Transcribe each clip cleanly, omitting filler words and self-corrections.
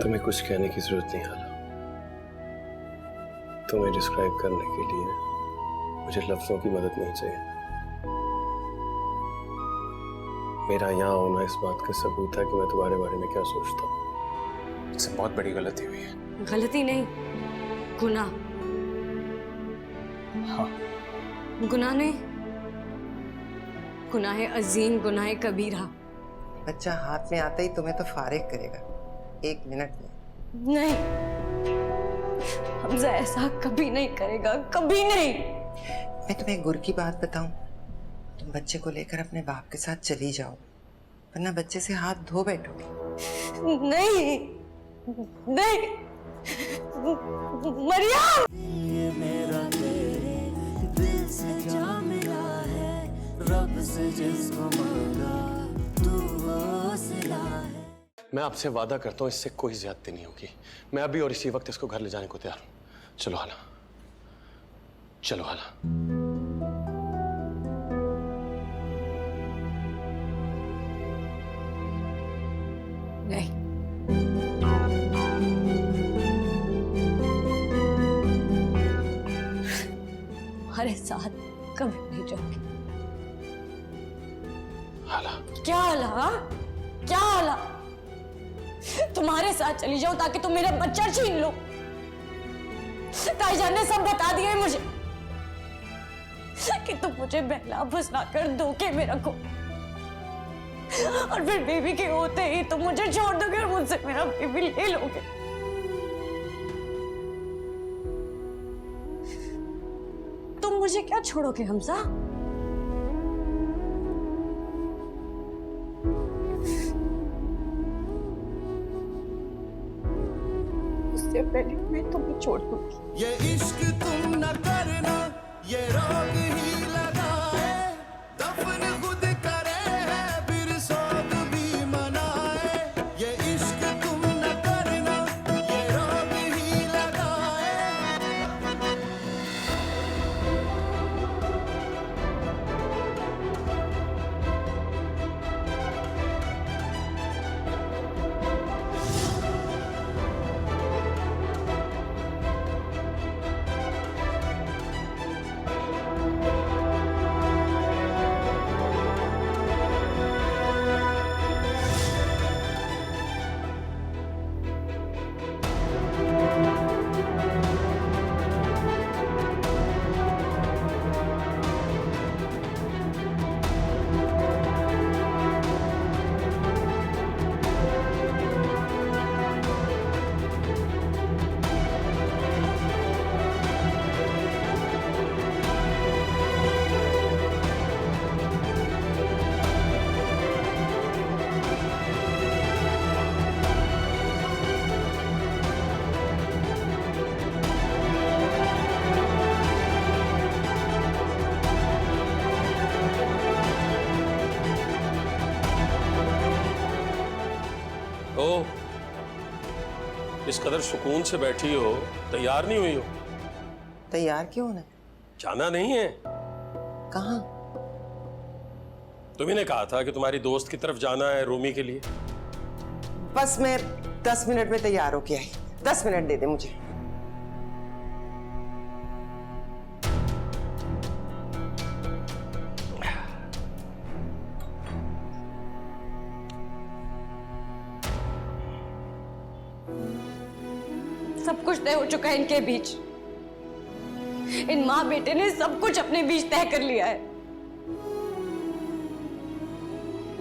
तुम्हें कुछ कहने की जरूरत नहीं हाला। तुम्हें डिस्क्राइब करने के लिए मुझे लफ्जों की मदद नहीं चाहिए। मेरा यहाँ होना इस बात का सबूत है कि मैं तुम्हारे बारे में क्या सोचता हूँ। इससे बहुत बड़ी गलती हुई है। गलती नहीं, गुनाह। हाँ, गुनाह नहीं, गुनाह अजीम, गुनाह कबीरा। बच्चा हाथ में आता ही तुम्हें तो फारिग करेगा 1 मिनट में। नहीं, हमजा ऐसा कभी नहीं करेगा, कभी नहीं। मैं तुम्हें एक गुर की बात बताऊं, तुम बच्चे को लेकर अपने बाप के साथ चली जाओ, वरना बच्चे से हाथ धो बैठोगे। नहीं नहीं, मरियम। ये मेरा तेरे दिल से जा मिला है, रब से जिसको मांगा तू वो सिला है। मैं आपसे वादा करता हूँ इससे कोई ज्यादती नहीं होगी। मैं अभी और इसी वक्त इसको घर ले जाने को तैयार हूँ। चलो हाला, चलो हाला। नहीं, हमारे साथ कभी नहीं जाओगे। हाला, क्या हाला? क्या हाला? तुम्हारे साथ चली जाऊं ताकि तुम मेरा बच्चा छीन लो। ताईजान ने सब बता दिया है मुझे कि तुम मुझे बहला फुसला कर धोखे में रखो, और फिर बेबी के होते ही तुम मुझे छोड़ दोगे और मुझसे मेरा बेबी ले लोगे। तुम मुझे क्या छोड़ोगे हमजा? उससे पहले मैं तुम्हें छोड़ दूंगी। ये इश्क तुम न करना, ये रोग ही लगा है, दफन खुद करे है फिर सोग भी मनाए। ये इश्क तुम न करना, ये रोग ही लगा है। ओ, इस कदर सुकून से बैठी हो, तैयार नहीं हुई हो? तैयार क्यों होना? जाना नहीं है? कहाँ? तुम्ही ने कहा था कि तुम्हारी दोस्त की तरफ जाना है रूमी के लिए। बस मैं 10 मिनट में तैयार होके आई। 10 मिनट दे दे मुझे। सब कुछ तय हो चुका है इनके बीच। इन माँ बेटे ने सब कुछ अपने बीच तय कर लिया है।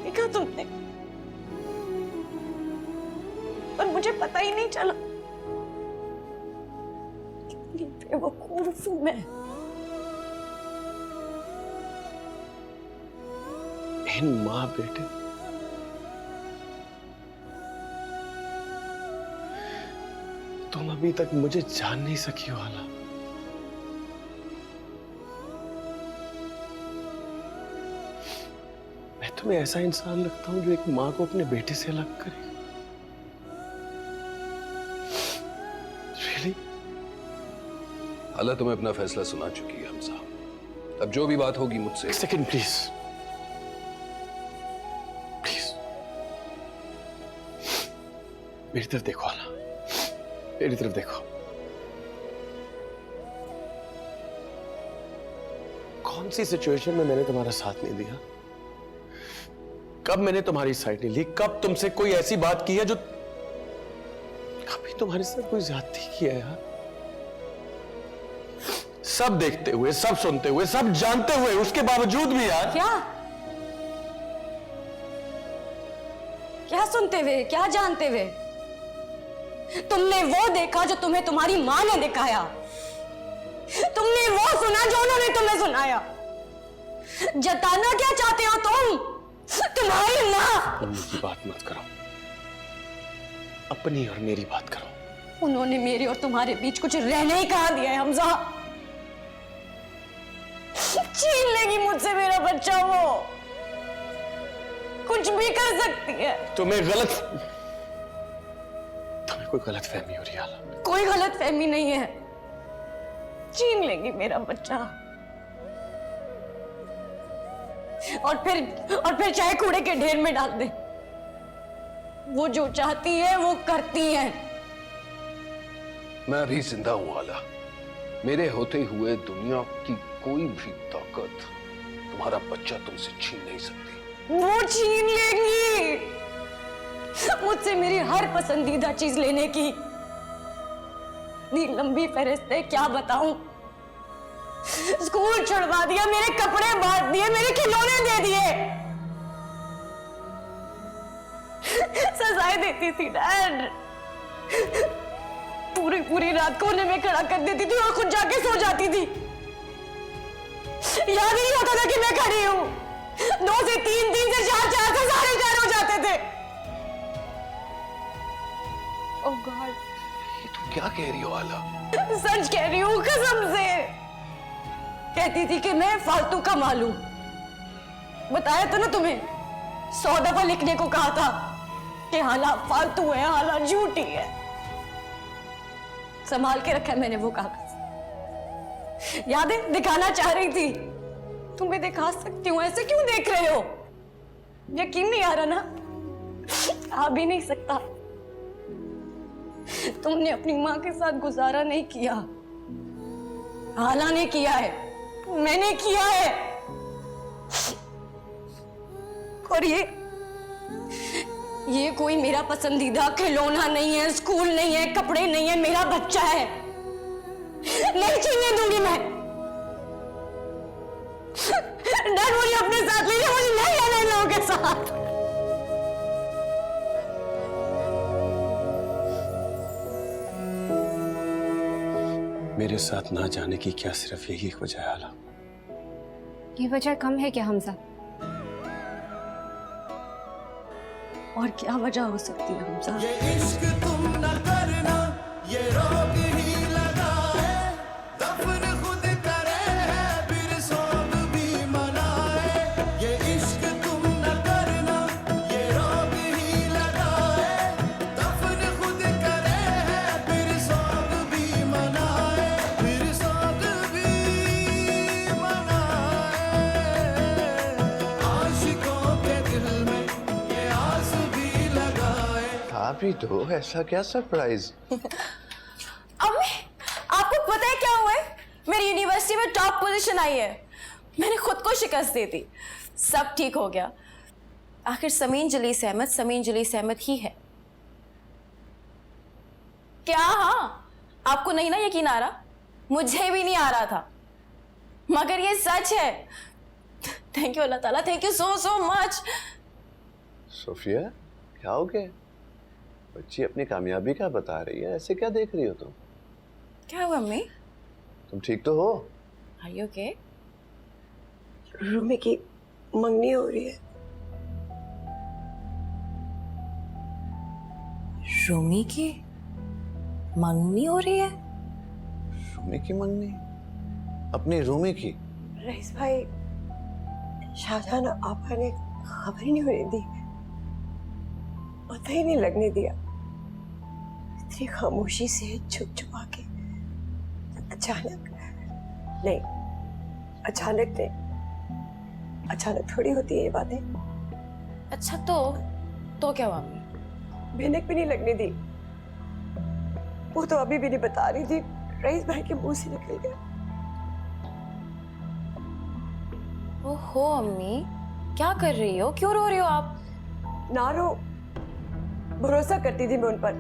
देखा तुमने? पर मुझे पता ही नहीं चला। कितनी बेवकूफ हूं मैं। इन माँ बेटे, तुम अभी तक मुझे जान नहीं सकी हो हाला। मैं तुम्हें ऐसा इंसान लगता हूं जो एक माँ को अपने बेटे से अलग करे। Really? हाला तुम्हें अपना फैसला सुना चुकी है हमजा। अब जो भी बात होगी मुझसे। एक सेकंड प्लीज, प्लीज। मेरी तरफ देखो आला, मेरी तरफ देखो। कौन सी सिचुएशन में मैंने तुम्हारा साथ नहीं दिया? कब मैंने तुम्हारी साइड नहीं ली? कब तुमसे कोई ऐसी बात की है जो कभी तुम्हारे साथ कोई ज्यादती की है यार? सब देखते हुए, सब सुनते हुए, सब जानते हुए, उसके बावजूद भी यार। क्या सुनते हुए, क्या जानते हुए? तुमने वो देखा जो तुम्हें तुम्हारी मां ने दिखाया, तुमने वो सुना जो उन्होंने तुम्हें सुनाया। जताना क्या चाहते हो तुम? तुम्हारी मां। उनकी बात मत करो, अपनी और मेरी बात करो। उन्होंने मेरे और तुम्हारे बीच कुछ रहने ही कहा दिया है हमजा। छीन लेगी मुझसे मेरा बच्चा, वो कुछ भी कर सकती है। तुम्हें कोई गलत फहमी हो रही है आला। कोई गलत फहमी नहीं है, छीन लेगी मेरा बच्चा। और फिर चाहे कूड़े के ढेर में डाल दे। वो जो चाहती है वो करती है। मैं अभी जिंदा हूं आला। मेरे होते हुए दुनिया की कोई भी ताकत तुम्हारा बच्चा तुमसे छीन नहीं सकती। वो छीन लेंगी मुझसे मेरी हर पसंदीदा चीज लेने की। इतनी लंबी फहरिस्त है, क्या बताऊं। स्कूल छुड़वा दिया, मेरे कपड़े बांट दिए, मेरे खिलौने दे दिए। सजाएं देती थी डैड। पूरी रात कोने में खड़ा कर देती थी और खुद जाके सो जाती थी। याद ही नहीं होता था कि मैं खड़ी हूं। 2 से 3, 3 से 4, 4 से 4.5 हो जाते थे। ओह गॉड, ये तुम क्या कह रही हो आला? सच कह रही हूं कसम से। कहती थी कि मैं फालतू कमा लूं। बताया था ना तुम्हें, 100 दफा लिखने को कहा था कि हालात फालतू है, हालात झूठी है। संभाल के रखा है मैंने वो कागज। याद है, दिखाना चाह रही थी। तुम्हें दिखा सकती हूँ, ऐसे क्यों देख रहे हो? यकीन नहीं आ रहा ना? आ भी नहीं सकता। तुमने अपनी मां के साथ गुजारा नहीं किया, आला ने किया है, मैंने किया है। और ये कोई मेरा पसंदीदा खिलौना नहीं है, स्कूल नहीं है, कपड़े नहीं है, मेरा बच्चा है। नहीं छीनने दूंगी मैं। डर मुझे अपने साथ ले जाओ, मुझे नहीं आना इन लोगों के साथ। मेरे साथ ना जाने की क्या सिर्फ यही एक वजह है आला? ये वजह कम है क्या हमजा? और क्या वजह हो सकती है हमजा? ये इश्क तुम न करना, ये रोग ही लगा है। दफन खुद करे है, फिर सोग भी मनाए। ये इश्क तुम न करना, ये रोग ही लगा है। दफन खुद करे है, फिर सोग भी मनाए, फिर सोग भी मनाए। आशिकों के दिल में ये आस भी लगाए। आप ही तो, ऐसा क्या सरप्राइज? अम्मी, आपको पता है क्या हुआ है? मेरी यूनिवर्सिटी में टॉप पोजीशन आई है। मैंने खुद को शिकस्त दी थी, सब ठीक हो गया। आखिर समीन जलीस अहमद ही है। क्या? हाँ, आपको नहीं ना यकीन आ रहा? मुझे भी नहीं आ रहा था, मगर ये सच है। Thank you Allah Taala, thank you so much. Sophia, क्या हो गया? बच्ची अपनी कामयाबी का बता रही है, ऐसे क्या देख रही हो तुम? क्या हुआ अम्मी? तुम ठीक तो हो? Are you okay? रूमी की मंगनी हो रही है। रूमी की मंगनी हो रही है? रूमी की मंगनी? अपनी रूमी की? रईस भाई, शाहजहान आपा ने खबर ही नहीं होने दी, पता ही नहीं लगने दिया। इतनी खामोशी से छुप छुपा के, अचानक नहीं, अचानक थोड़ी होती है ये बातें। अच्छा तो क्या हुआ अम्मी? भनक भी नहीं लगने दी। वो तो अभी भी नहीं बता रही थी, रईस भाई के मुंह से निकल गया। ओहो अम्मी, क्या कर रही हो? क्यों रो रही हो आप? ना रो, भरोसा करती थी मैं उन पर,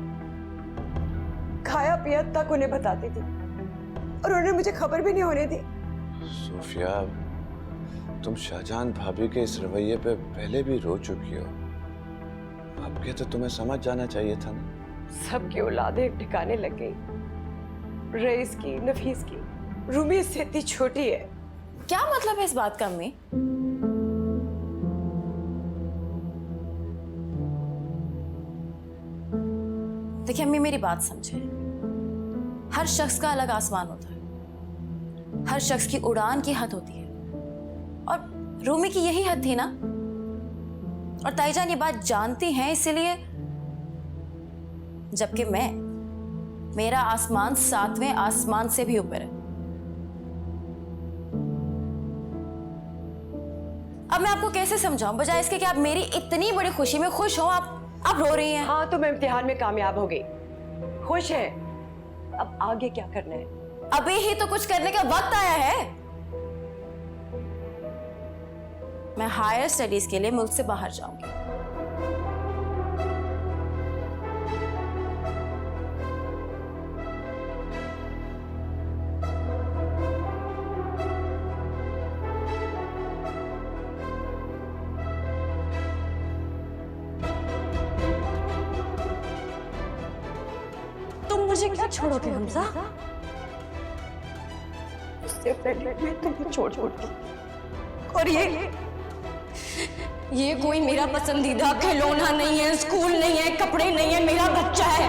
खाया पिया तक उन्हें बताती थी और उन्होंने मुझे खबर भी नहीं होने दी। सोफिया, तुम शाहजहान भाभी के इस रवैये पे पहले भी रो चुकी हो। अब के तो तुम्हें समझ जाना चाहिए था ना। सबकी औलादें ठिकाने लग गई, रईस की, नफीस की, रूमी इससे इतनी छोटी है। क्या मतलब है इस बात का अम्मी? देखिए अम्मी, मेरी बात समझे। हर शख्स का अलग आसमान होता है, हर शख्स की उड़ान की हद होती है, और रूमी की यही हद थी ना। और ताईजान ये बात जानती हैं, इसीलिए जबकि मेरा आसमान 7वें आसमान से भी ऊपर है। अब मैं आपको कैसे समझाऊं, बजाय इसके कि आप मेरी इतनी बड़ी खुशी में खुश हो, आप रो रही हैं। हाँ, तो मैं इम्तिहान में कामयाब हो गई, खुश है। अब आगे क्या करना है? अभी ही तो कुछ करने का वक्त आया है। मैं हायर स्टडीज के लिए मुल्क से बाहर जाऊंगी। तुम मुझे क्या छोड़ोगे हमजा? उससे पहले मैं तुम्हें छोड़ दी। और ये कोई मेरा पसंदीदा खिलौना नहीं है, स्कूल नहीं है, कपड़े नहीं है, मेरा बच्चा है।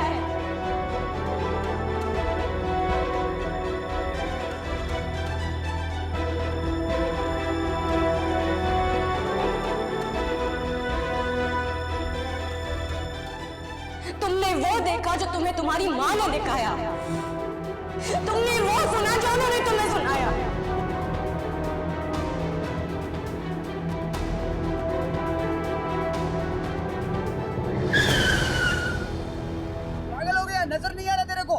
तुमने वो देखा जो तुम्हें तुम्हारी माँ ने दिखाया, तुमने वो सुना जो उन्होंने तुम्हें सुनाया। पागल हो गया? नजर नहीं आ रहा तेरे को?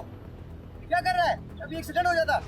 क्या कर रहा है? अभी एक्सीडेंट हो जाता।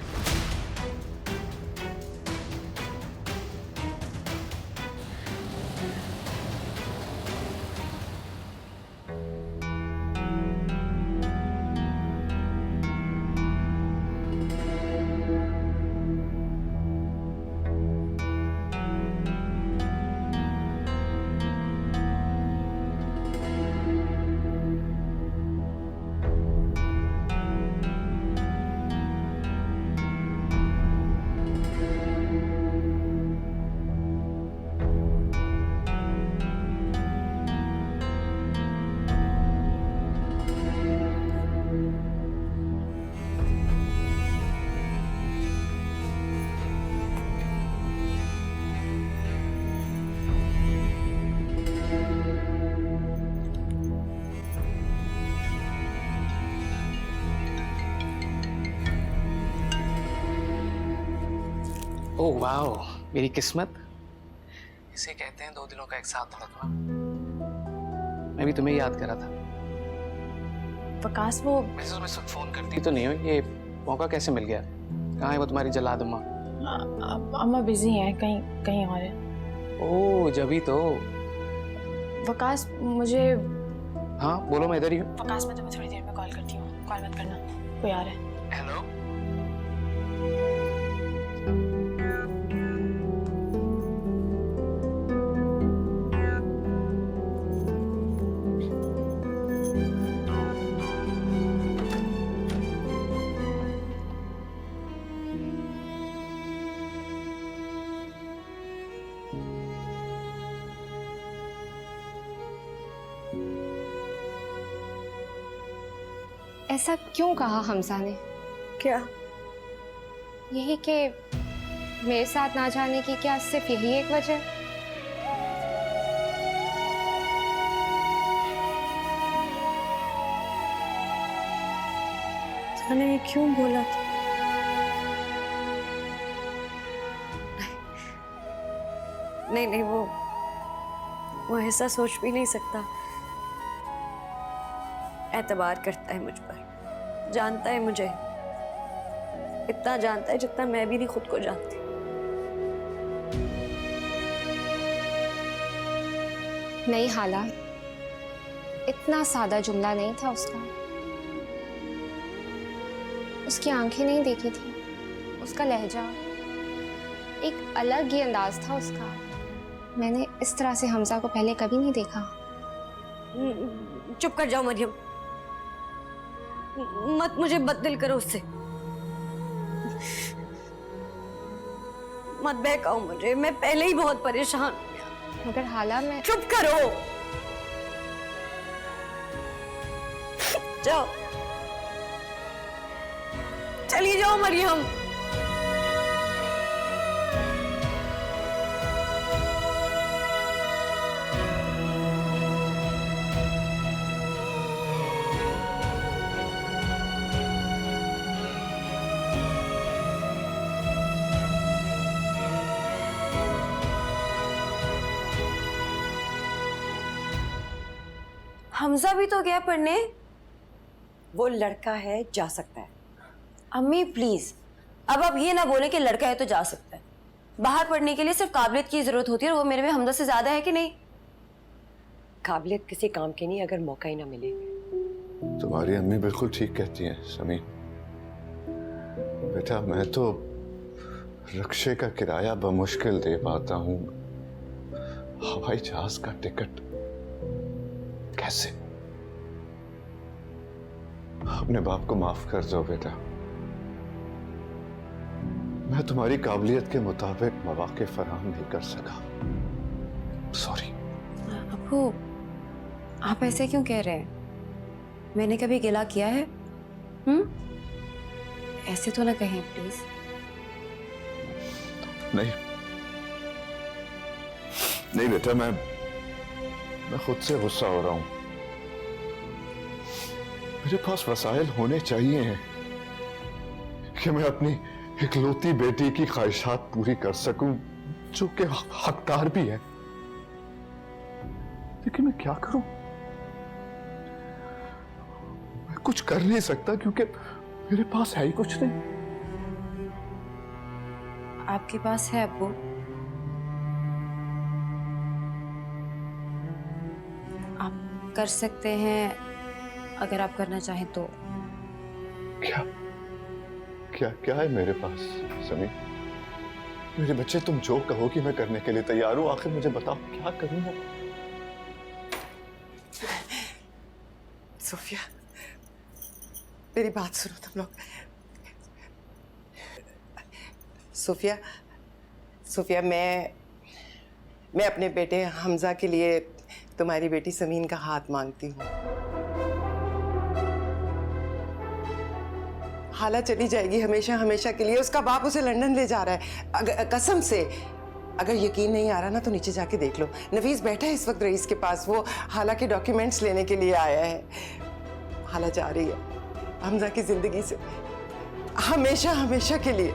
ओह वाओ, मेरी किस्मत। इसे कहते हैं दो दिलों का एक साथ धड़कना। मैं भी तुम्हें याद कर रहा था। वकास, वो वैसे तुम्हें सब फोन करती तो नहीं हो, ये मौका कैसे मिल गया? कहाँ है वो तुम्हारी जल्लाद अम्मा? अम्मा बिजी हैं, कहीं और है। ओह, जभी तो। वकास, मुझे हाँ बोलो, मैं इधर ही हूँ। वकास, मैं तुम्हें थोड़ी देर में कॉल करती हूँ, कॉल मत करना, कोई आ रहा है। हेलो। ऐसा क्यों कहा हमजा ने? क्या? यही कि मेरे साथ ना जाने की क्या सिर्फ यही एक वजह? जाने क्यों बोला था? नहीं, वो ऐसा सोच भी नहीं सकता। एतबार करता है मुझ पर, जानता है मुझे, इतना जानता है जितना मैं भी नहीं खुद को जानती। नहीं हाला, इतना सादा जुमला नहीं था उसका। उसकी आंखें नहीं देखी थी, उसका लहजा, एक अलग ही अंदाज था उसका। मैंने इस तरह से हमजा को पहले कभी नहीं देखा। चुप कर जाओ मरियम, मत मुझे बददिल करो उससे, मत बहकाओ मुझे, मैं पहले ही बहुत परेशान हूं। मगर हाला मैं चुप करो, जाओ, चली जाओ मरियम। हमजा भी तो गया पढ़ने। वो लड़का है, जा सकता है। अम्मी प्लीज, अब आप ये ना बोले कि लड़का है तो जा सकता है। बाहर पढ़ने के लिए सिर्फ काबिलियत की जरूरत होती है, और वो मेरे में हमजा से ज्यादा है कि नहीं? काबिलियत किसी काम की नहीं अगर मौका ही ना मिले। तुम्हारी अम्मी बिल्कुल ठीक कहती हैं समी। बेटा मैं तो रिक्शे का किराया बमुश्किल दे पाता हूँ, हवाई जहाज का टिकट कैसे? अपने बाप को माफ कर दो बेटा, मैं तुम्हारी काबिलियत के मुताबिक मौके फराहम नहीं कर सका, सॉरी। अब्बू, आप ऐसे क्यों कह रहे हैं? मैंने कभी गिला किया है? ऐसे तो ना कहें प्लीज। नहीं नहीं बेटा, मैं खुद से गुस्सा हो रहा हूं। मेरे पास वसाइल होने चाहिए कि मैं अपनी इकलौती बेटी की ख्वाहिशात पूरी कर सकूं, जो कि हकदार भी है। लेकिन मैं क्या करूं? मैं कुछ कर नहीं सकता क्योंकि मेरे पास है ही कुछ नहीं। आपके पास है अब्बू? आप कर सकते हैं अगर आप करना चाहें तो। क्या क्या क्या है मेरे पास समी? मेरे बच्चे, तुम जो कहोगी मैं करने के लिए तैयार हूं। आखिर मुझे बताओ क्या करूं मैं? सोफिया, मेरी बात सुनो तुम लोग। सोफिया, सोफिया, मैं अपने बेटे हमजा के लिए तुम्हारी बेटी समीन का हाथ मांगती हूँ। हाला चली जाएगी हमेशा हमेशा के लिए। उसका बाप उसे लंदन ले जा रहा है, कसम से। अगर यकीन नहीं आ रहा ना तो नीचे जाके देख लो। नफीस बैठा है इस वक्त रईस के पास, वो हाला के डॉक्यूमेंट्स लेने के लिए आया है। हाला जा रही है हमजा की जिंदगी से हमेशा हमेशा के लिए।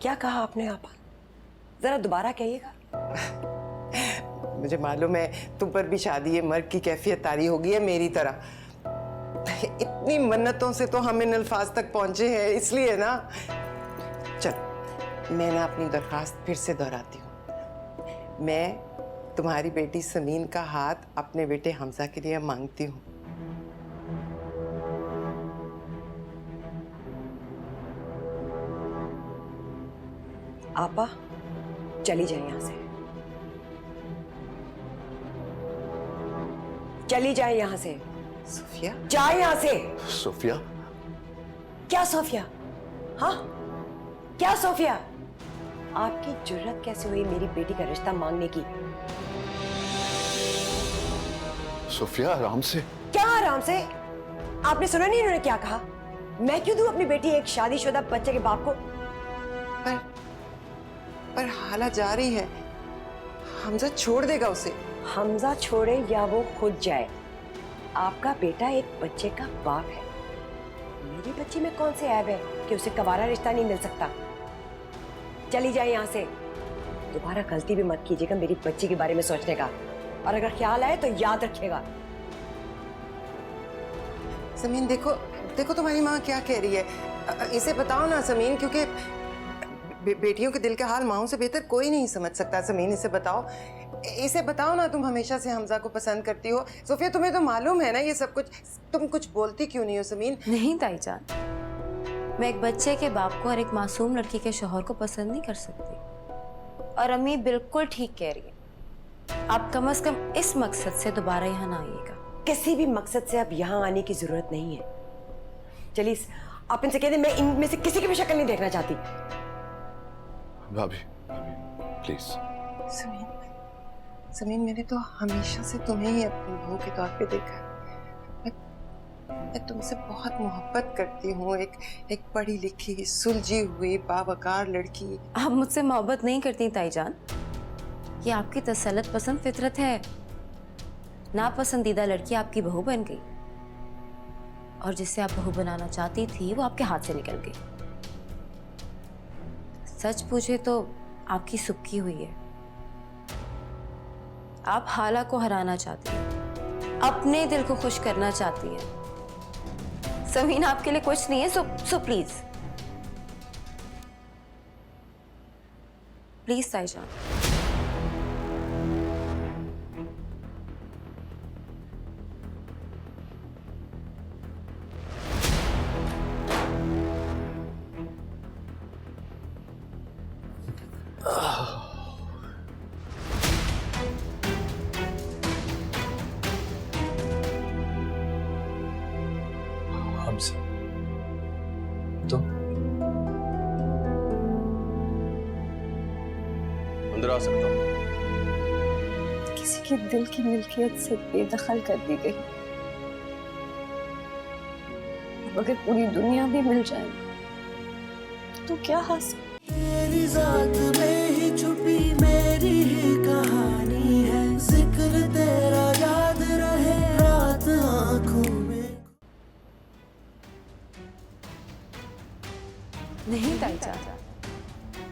क्या कहा आपने आपा? जरा दोबारा कहिएगा। मुझे मालूम है तुम पर भी शादी मर्ग की कैफियत तारी होगी है मेरी तरह। इतनी मन्नतों से तो हम इन अल्फाज तक पहुंचे हैं, इसलिए ना। चल मैं ना अपनी दरखास्त फिर से दोहराती हूँ। मैं तुम्हारी बेटी समीन का हाथ अपने बेटे हमजा के लिए मांगती हूँ। आपा चली जाए यहां से, चली जाए यहां से। सोफिया, जाए यहां से। सोफिया? क्या सोफिया? हाँ, क्या सोफिया? आपकी जुर्रत कैसे हुई मेरी बेटी का रिश्ता मांगने की? सोफिया आराम से। क्या आराम से? आपने सुना नहीं उन्होंने क्या कहा? मैं क्यों दूं अपनी बेटी एक शादीशुदा बच्चे के बाप को? पर हाला जा रही है, हमजा छोड़ देगा उसे। हमजा छोड़े या वो खुद जाए, आपका बेटा एक बच्चे का बाप है। मेरी बच्ची में कौन से ऐब है कि उसे कवारा रिश्ता नहीं मिल सकता? चली जाए यहाँ से। दोबारा गलती भी मत कीजिएगा मेरी बच्ची के बारे में सोचने का, और अगर ख्याल आए तो याद रखिएगा। समीन देखो तुम्हारी माँ क्या कह रही है, इसे बताओ ना समीन, क्योंकि बेटियों के दिल का हाल माँओं से बेहतर कोई नहीं समझ सकता। समीन इसे बताओ ना, तुम हमेशा से हमजा को पसंद करती हो। सोफिया तुम्हें तो मालूम है ना ये सब कुछ, तुम कुछ बोलती क्यों नहीं हो समीन? नहीं ताईजान, मैं एक बच्चे के बाप को और एक मासूम लड़की के शौहर को पसंद नहीं कर सकती। और अम्मी बिल्कुल ठीक कह रही है, आप कम से कम इस मकसद से दोबारा यहाँ ना आइएगा। किसी भी मकसद से अब यहाँ आने की जरूरत नहीं है। चलिए आप इनसे कह दें मैं इनमें से किसी की भी शक्ल नहीं देखना चाहती। भाभी प्लीज। समीन मैंने तो हमेशा से तुम्हें ही अपनी बहू के तौर पे देखा है। मैं तुमसे बहुत मोहब्बत करती हूँ, एक पढ़ी लिखी सुलझी हुई बावकार लड़की। आप मुझसे मोहब्बत नहीं करती ताईजान, ये आपकी तसल्लुत पसंद फितरत है। नापसंदीदा लड़की आपकी बहू बन गई, और जिससे आप बहू बनाना चाहती थी वो आपके हाथ से निकल गई। सच पूछे तो आपकी सुक्की हुई है। आप हाला को हराना चाहती हैं, अपने दिल को खुश करना चाहती हैं। समीन आपके लिए कुछ नहीं है, सो प्लीज ताईजान। हमसे तो अंदर आ सकता हूँ? किसी के दिल की मिल्कियत से बेदखल कर दी गई। अब अगर पूरी दुनिया भी मिल जाए तो क्या हासिल? तेरी जात में ही छुपी मेरी ही कहानी है, जिक्र तेरा याद रहे रात आंखों में। नहीं ताईजान,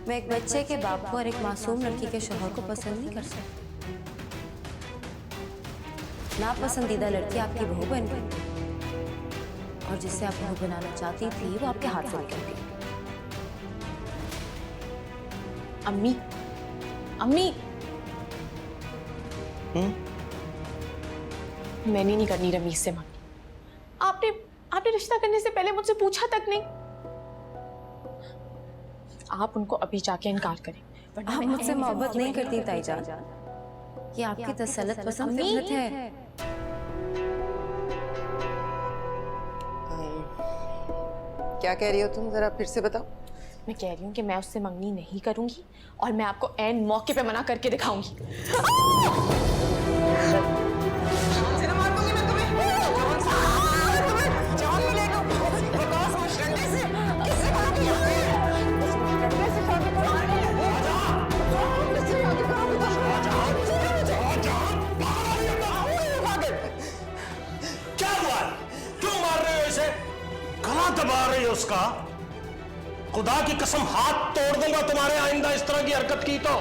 मैं एक बच्चे के बाप को और एक मासूम लड़की के शौहर को पसंद नहीं कर सकती। नापसंदीदा लड़की आपकी बहू बन गई, और जिससे आप बहू बनाना चाहती थी वो आपके हाथ से निकल गई। अम्मी मैंने नहीं करनी रमीज से मंगनी। आपने रिश्ता करने से पहले मुझसे पूछा तक नहीं। आप उनको अभी जाके इनकार करें। आप मुझसे मोहब्बत नहीं करती ताईजान, ये आपकी तसल्लुत पसंद फितरत है। क्या कह रही हो तुम, जरा फिर से बताओ। मैं कह रही हूँ कि मैं उससे मंगनी नहीं करूंगी, और मैं आपको ऐन मौके पे मना करके दिखाऊंगी। क्या हुआ? क्यों मार रहे हो इसे? गला दबा रही हो उसका? खुदा की कसम हाथ तोड़ दूंगा तुम्हारे आइंदा इस तरह की हरकत की तो।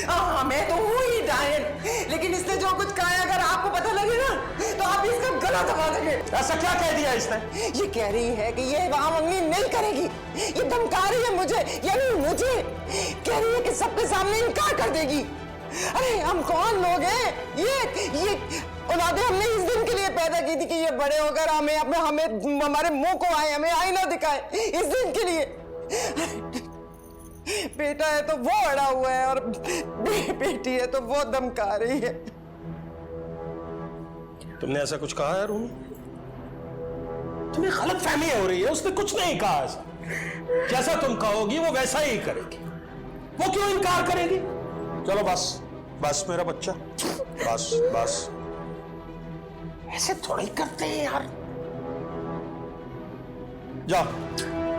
हाँ मैं तो हूँ ही डायन, लेकिन इसने जो कुछ कहा है अगर आपको पता लगे ना तो आप इसका गला दबा देंगे। ऐसा क्या कह दिया इसने? ये कह रही है कि ये वहां मंगनी नहीं करेगी, ये धमका रही है मुझे, यानी मुझे कह रही है कि सबके सामने इनकार कर देगी। अरे हम कौन लोग हैं? ये औलादे हमने इस दिन के लिए पैदा की थी कि ये बड़े होकर हमें हमारे मुंह को आए, हमें आईना दिखाए, इस दिन के लिए। बेटा है तो वो अड़ा हुआ है, और बेटी है तो वो धमका रही है। तुमने ऐसा कुछ कहा है रूमी? तुम्हें गलत फहमी हो रही है, उसने कुछ नहीं कहा ऐसा। जैसा तुम कहोगी वो वैसा ही करेगी। वो क्यों इनकार करेगी? चलो बस बस मेरा बच्चा, बस बस ऐसे थोड़ा ही करते हैं यार। जाओ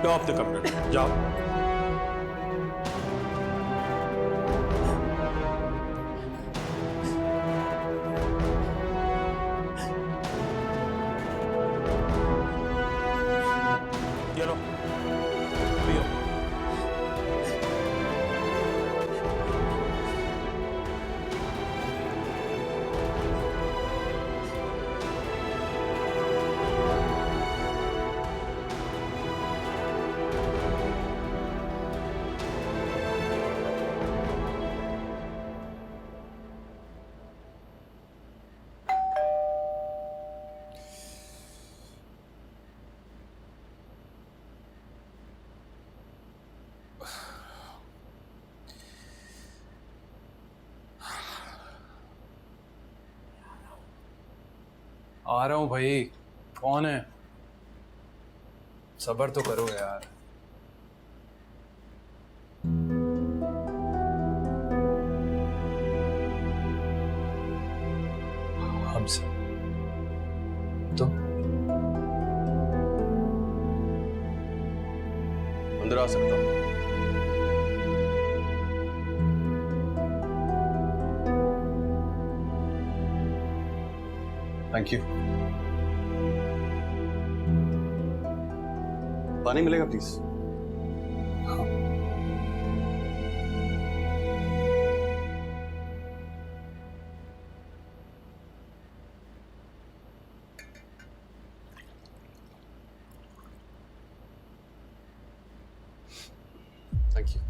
जाओ अपने कमरे में जाओ। ये लो पियो। आ रहा हूँ भाई। कौन है? सब्र तो करो यार। हमसे तुम अंदर आ सकता हूँ? Thank you. पानी मिलेगा प्लीज? Thank you.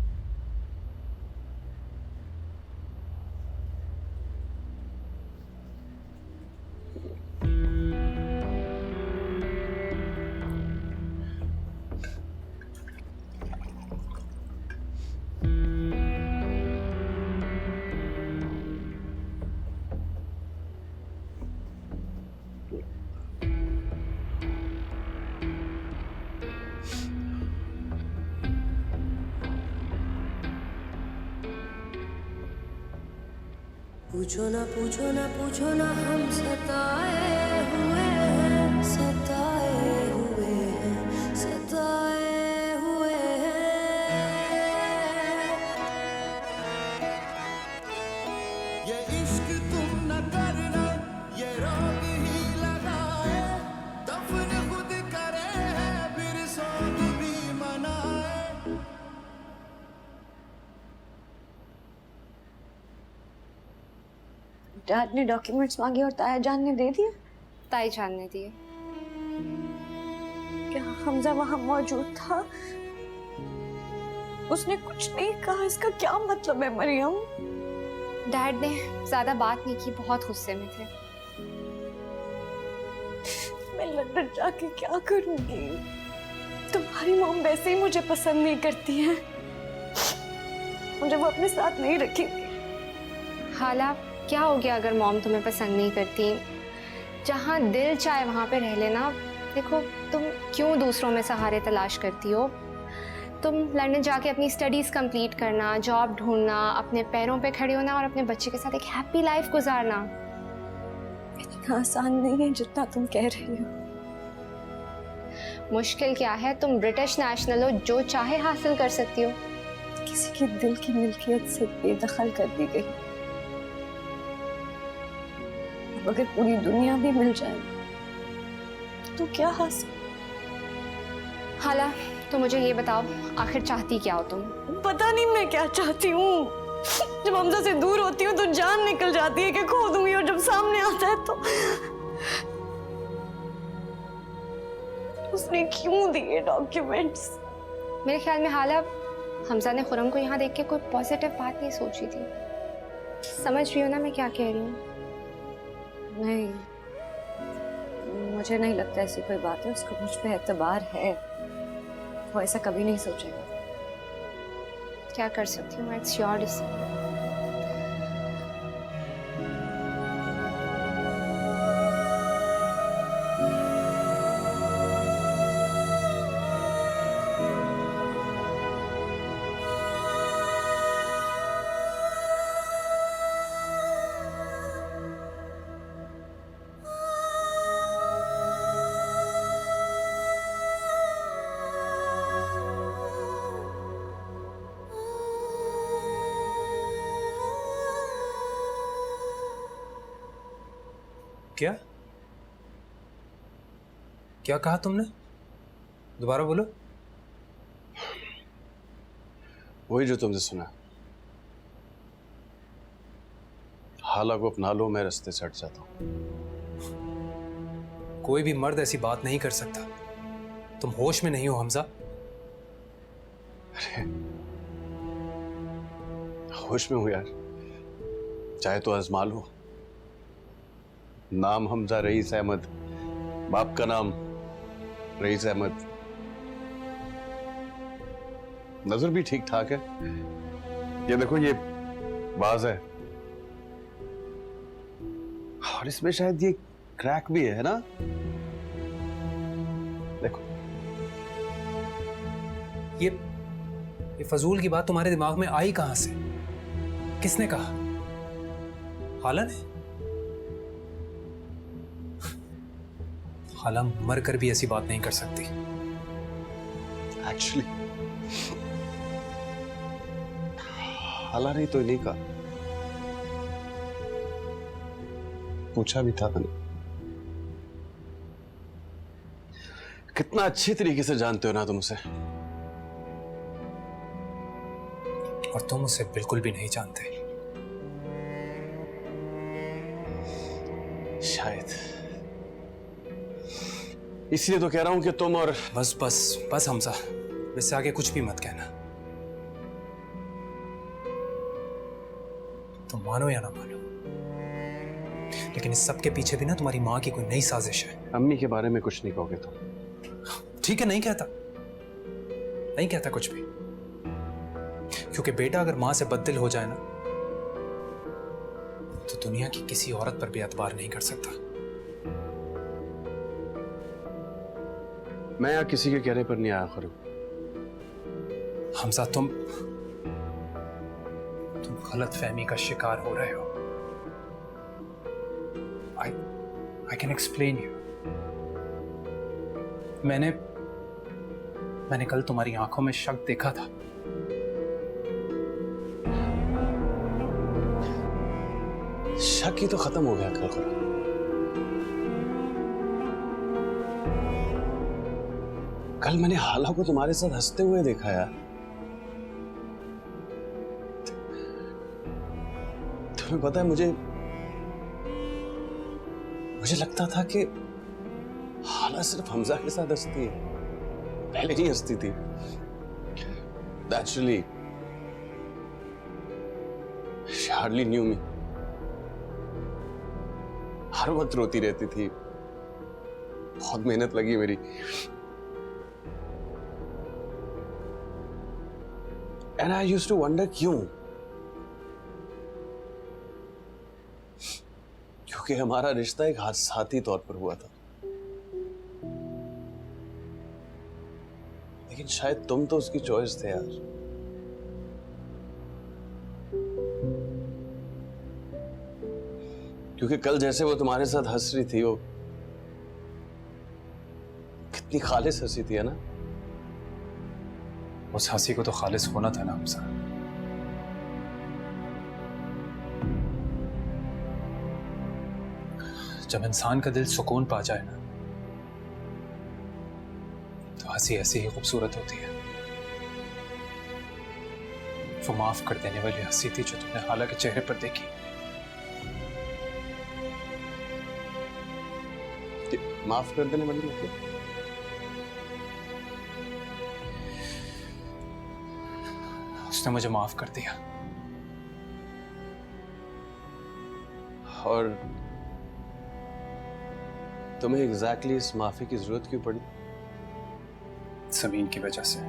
पूछो ना पूछो ना पूछो ना हम सताए हुए हैं, सताए हुए हैं, सताए हुए हैं। ये इश्क तुम न करना, ये रोग ही लगाए, दफन खुद करे है फिर सोग भी मनाए। डैड ने डॉक्यूमेंट्स मांगे और ताया जान ने दे दिए? ताई जान ने दिए। क्या हमजा वहां मौजूद था? उसने कुछ नहीं कहा, इसका क्या मतलब है मरियम? डैड ने ज्यादा बात नहीं की, बहुत गुस्से में थे। मैं लंदन जाके क्या करूंगी? तुम्हारी मॉम वैसे ही मुझे पसंद नहीं करती है, मुझे वो अपने साथ नहीं रखेंगी। हाला क्या हो गया अगर मॉम तुम्हें पसंद नहीं करती? जहाँ दिल चाहे वहाँ पे रह लेना। देखो तुम क्यों दूसरों में सहारे तलाश करती हो? तुम लंदन जाके अपनी स्टडीज़ कंप्लीट करना, जॉब ढूंढना, अपने पैरों पे खड़े होना और अपने बच्चे के साथ एक हैप्पी लाइफ गुजारना। इतना आसान नहीं है जितना तुम कह रही हो। मुश्किल क्या है? तुम ब्रिटिश नेशनल हो, जो चाहे हासिल कर सकती हो। किसी के दिल की मिल्कियत से बेदखल कर दी गई। अब अगर पूरी दुनिया भी मिल जाए तो क्या हासिल? हाला तो मुझे ये बताओ, आखिर चाहती क्या हो तुम? पता नहीं मैं क्या चाहती हूँ। जब हमजा से दूर होती हूँ तो जान निकल जाती है कि खो दूंगी, और जब सामने आता है तो उसने क्यों दिए डॉक्यूमेंट्स? मेरे ख्याल में हाला हमजा ने खुरम को यहाँ देख के कोई पॉजिटिव बात नहीं सोची थी। समझ रही हो ना मैं क्या कह रही हूँ? नहीं, मुझे नहीं लगता ऐसी कोई बात है। उसको मुझ पे एतबार है, वो ऐसा कभी नहीं सोचेगा। क्या कर सकती हूँ? It's your decision. क्या क्या कहा तुमने? दोबारा बोलो। वही जो तुमसे सुना। हाला को अपना लो, मैं रास्ते से हट जाता हूं। कोई भी मर्द ऐसी बात नहीं कर सकता। तुम होश में नहीं हो हमजा। अरे होश में हूं यार, चाहे तो आजमा लो। नाम हमजा रईस अहमद, बाप का नाम रईस अहमद, नजर भी ठीक ठाक है। ये देखो, ये बाज है और इसमें शायद ये क्रैक भी है ना? देखो, ये फजूल की बात तुम्हारे दिमाग में आई कहां से? किसने कहा? हाला ने? हाला मर कर भी ऐसी बात नहीं कर सकती। एक्चुअली हाला ने तो नहीं कहा, पूछा भी था मैंने। कितना अच्छी तरीके से जानते हो ना तुम उसे। और तुम उसे बिल्कुल भी नहीं जानते। शायद इसलिए तो कह रहा हूं कि तुम और बस बस बस हमजा, इससे आगे कुछ भी मत कहना। तुम मानो या ना मानो, लेकिन इस सब के पीछे भी ना तुम्हारी माँ की कोई नई साजिश है। अम्मी के बारे में कुछ नहीं कहोगे तुम? ठीक है, नहीं कहता, नहीं कहता कुछ भी। क्योंकि बेटा अगर मां से बददिल हो जाए ना, तो दुनिया की किसी औरत पर भी एतबार नहीं कर सकता। मैं यहाँ किसी के कहने पर नहीं आया करूं। हमजा, तुम गलत फहमी का शिकार हो रहे हो। I can explain you. मैंने कल तुम्हारी आंखों में शक देखा था। शक ही तो खत्म हो गया कल। कल मैंने हाला को तुम्हारे साथ हंसते हुए देखा यार। तुम्हें पता है, मुझे लगता था कि हाला सिर्फ हमजा के साथ हंसती है, पहले ही हंसती थी। Naturally, she hardly knew me. हर वक्त रोती रहती थी, बहुत मेहनत लगी मेरी। And I used to wonder क्यों? क्योंकि हमारा रिश्ता एक हादसाती तौर पर हुआ था। लेकिन शायद तुम तो उसकी चॉइस थे यार। क्योंकि कल जैसे वो तुम्हारे साथ हंस रही थी, वो कितनी खालिस हंसी थी, है ना? उस हंसी को तो खालिस होना था ना हमजा। जब इंसान का दिल सुकून पा जाए ना, तो हंसी ऐसी ही खूबसूरत होती है। वो माफ कर देने वाली हंसी थी जो तुमने हाला के चेहरे पर देखी। माफ कर देने वाली मतलब? उसने मुझे माफ कर दिया। और तुम्हें एग्जैक्टली इस माफी की जरूरत क्यों पड़ी? जमीन की वजह से।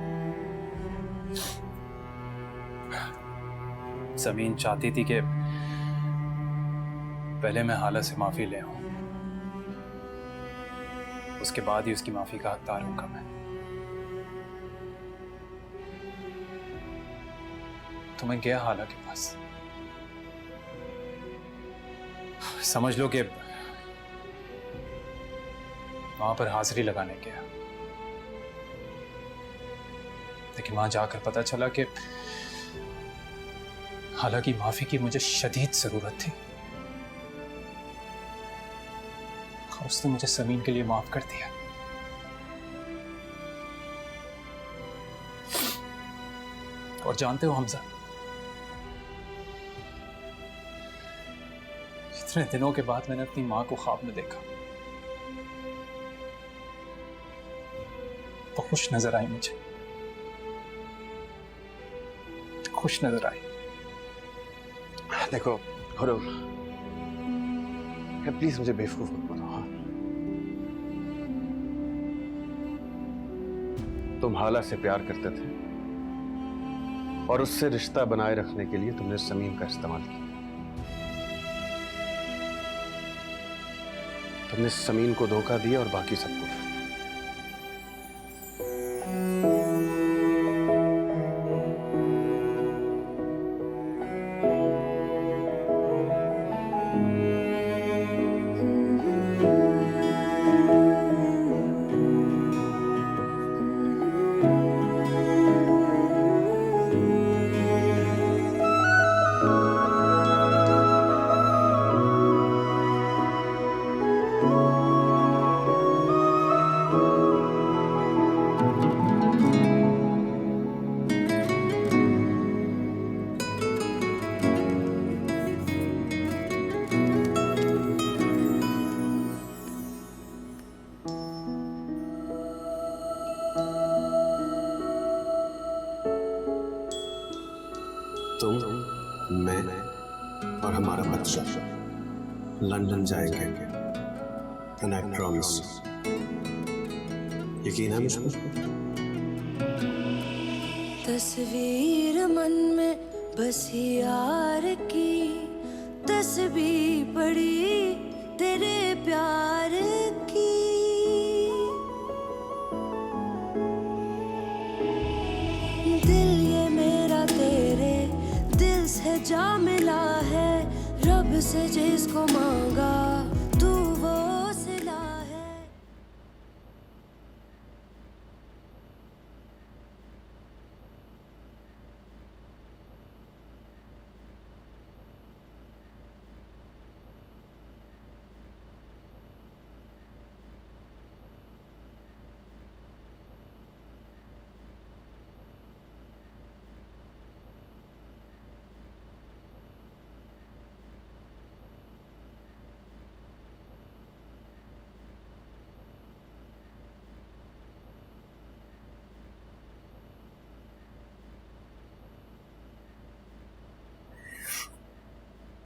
जमीन चाहती थी कि पहले मैं हाला से माफी ले आऊं, उसके बाद ही उसकी माफी का हकदार होऊंगा मैं। तो मैं गया हाला के पास। समझ लो कि वहां पर हाजिरी लगाने गया, लेकिन वहां जाकर पता चला कि हाला की माफी की मुझे शदीद जरूरत थी। और उसने मुझे समीन के लिए माफ कर दिया। और जानते हो हमजा, इतने दिनों के बाद मैंने अपनी मां को ख्वाब में देखा। वो खुश नजर आई, मुझे खुश नजर आई। देखो प्लीज मुझे बेवकूफ मत बनाओ। हाँ? तुम हाला से प्यार करते थे और उससे रिश्ता बनाए रखने के लिए तुमने समीम का इस्तेमाल किया। तुमने समीम को धोखा दिया और बाकी सबको। तुम, मैं और हमारा बच्चा लंदन जाएंगे। And I promise, यकीन है मुझको? तस्वीर मन में बसी यार की, तस्वीर पड़ी तेरे प्यार की। दिल ये मेरा तेरे दिल से जा मिला है, रब से जिसको मांगा तू वो सिला है।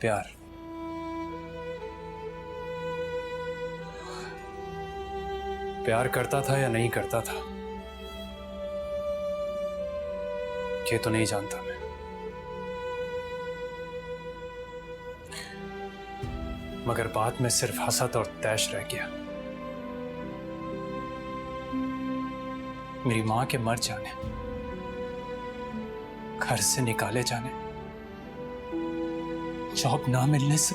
प्यार, प्यार करता था या नहीं करता था ये तो नहीं जानता मैं, मगर बाद में सिर्फ हसद और तैश रह गया। मेरी मां के मर जाने, घर से निकाले जाने, जॉब ना मिलने से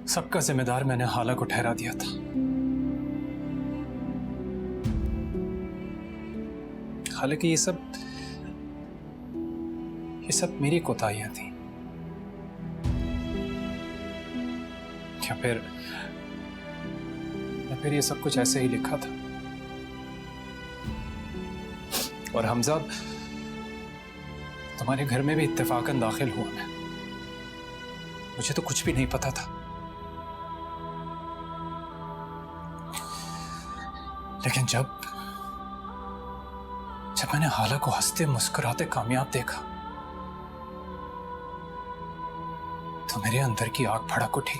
सबका जिम्मेदार मैंने हाला को ठहरा दिया था। हालांकि ये सब मेरी कोताहियां थी, या फिर ये सब कुछ ऐसे ही लिखा था। और हमजा, तुम्हारे घर में भी इत्तेफाकन दाखिल हुआ मैं, मुझे तो कुछ भी नहीं पता था। लेकिन जब मैंने हाला को हंसते मुस्कुराते कामयाब देखा तो मेरे अंदर की आग भड़क उठी।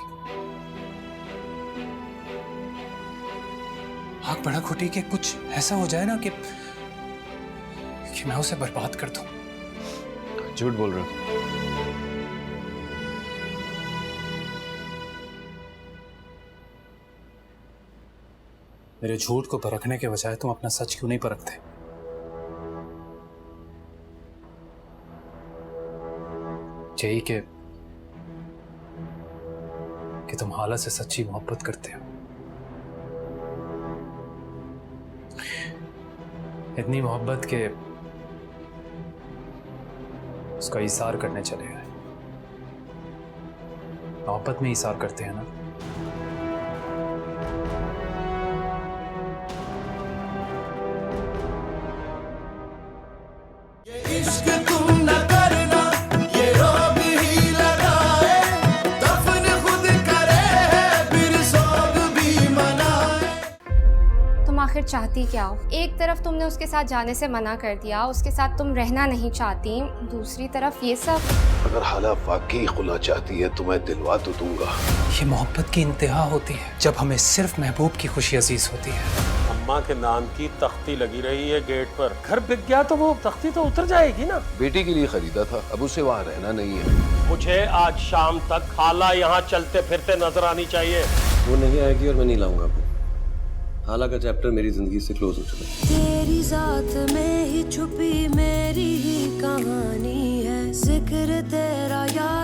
आग भड़क उठी कि कुछ ऐसा हो जाए ना कि मैं उसे बर्बाद कर दूं। झूठ बोल रहे हो। मेरे झूठ को परखने के बजाय तुम अपना सच क्यों नहीं परखते? यही कि तुम हाला से सच्ची मोहब्बत करते हो। इतनी मोहब्बत के उसका इसार करने चले गए। मोहब्बत में इसार करते हैं ना। इश्क तुम न करना, ये रोग ही लगाए, दफन खुद करे है फिर सोग भी मनाए। तुम आखिर चाहती क्या हो? एक तरफ तुमने उसके साथ जाने से मना कर दिया, उसके साथ तुम रहना नहीं चाहती, दूसरी तरफ ये सब। अगर हाला वाकई खुला चाहती है तो मैं दिलवा तो दूंगा। ये मोहब्बत की इंतहा होती है जब हमें सिर्फ महबूब की खुशी अजीज होती है। अम्मा के नाम की तख्ती लगी रही है गेट पर, घर बिक गया तो वो तख्ती तो उतर जाएगी ना। बेटी के लिए खरीदा था, अब उसे वहाँ रहना नहीं है। मुझे आज शाम तक खाला यहाँ चलते फिरते नजर आनी चाहिए। वो नहीं आएगी और मैं नहीं लाऊंगा आपको। हाला का चैप्टर मेरी जिंदगी से क्लोज हो चुका है। तेरी जात में ही छुपी मेरी ही कहानी है, जिक्र तेरा यार